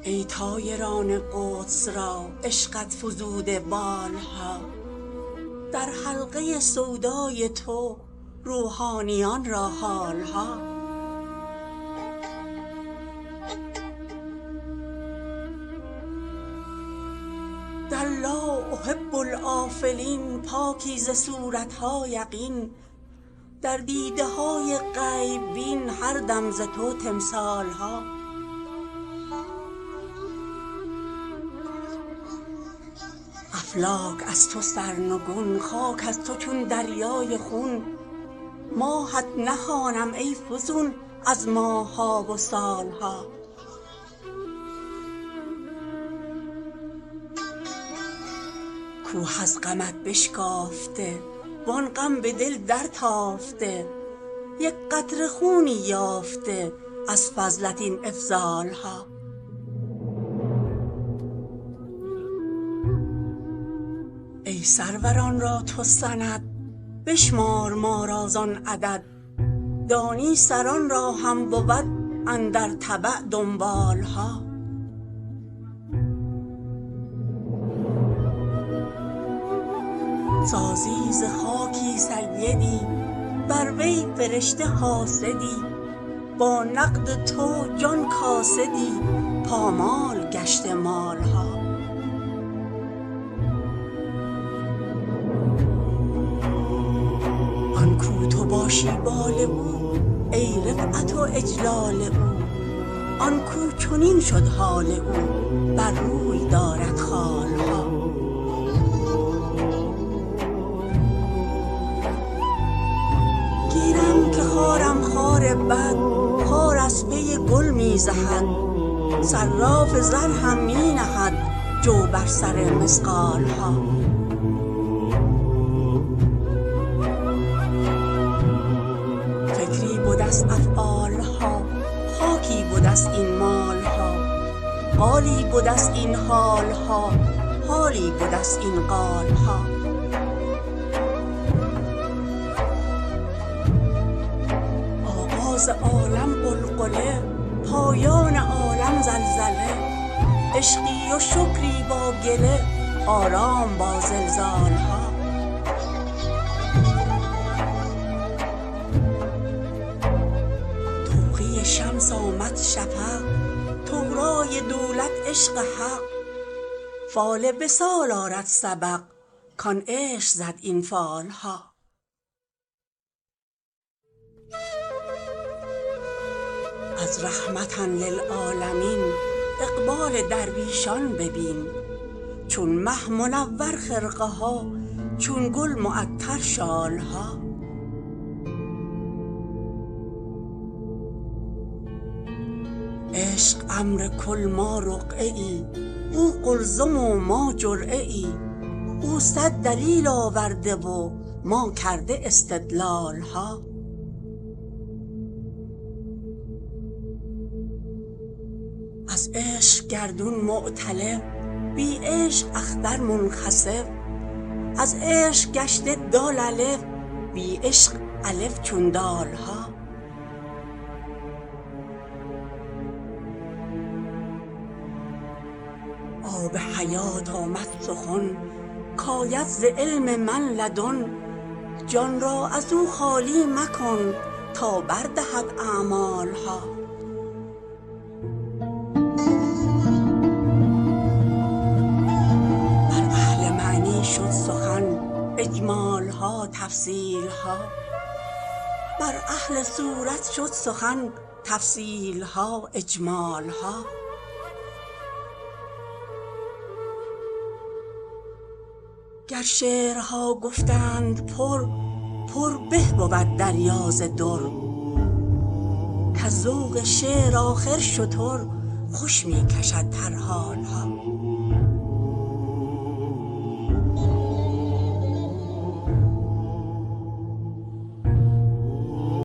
ای طایران قدس را عشقت فزوده بالها، در حلقه سودای تو روحانیان را حالها. در لا احب الآفلین پاکی ز صورتها یقین، در دیده های غیب بین هر دم ز تو تمثالها. افلاک از تو سرنگون، خاک از تو چون دریای خون، ماهت نخوانم ای فزون از ماه ها و سالها. کوه از غمت بشکافته وان غم به دل در تافته، یک قطره خونی یافته از فضلت این افضالها. ای سروران را تو سند بشمار ما را زان عدد، دانی سران را هم بود اندر تبع دنبالها. سازی ز خاکی سیدی بر وی فرشته حاسدی، با نقد تو جان کاسدی پامال گشته مالها. آن کو تو باشی بال او ای رفعت و اجلال او، آن کو چنین شد حال او بر روی دارد خالها. گیرم که خارم خار بد خار از پی گل می زهد، صراف زر هم می نهد جو بر سر مثقالها. فکری بدست افعالها خاکی بدست این مالها، قالی بدست این حالها حالی بدست این قالها. آغاز عالم غلغله پایان عالم زلزله، عشقی و شکری با گله آرام با زلزالها. توقی شمس آمد شفق طغرای دولت عشق حق، فال وصال آرد سبق کان عشق زد این فالها. از رحمة للعالمین اقبال درویشان ببین، چون مه منور خرقه ها چون گل معطر شالها. عشق امر کل ما رقعه ای، او قلزم و ما جرعه ای، او صد دلیل آورده و ما کرده استدلالها. از عشق گردون معتلق بی عشق اختر منخسف، از عشق گشته دال الف بی عشق الف چون دالها. آب حیات آمد سخن کاید ز علم من لدن، جان را از او خالی مکن تا بردهد اعمالها. شد سخن اجمالها تفصیلها، بر اهل صورت شد سخن تفصیلها اجمالها. گر شعرها گفتند پر پر به بود دریا ز در، کز ذوق شعر آخر شتر خوش می کشد ترحالها.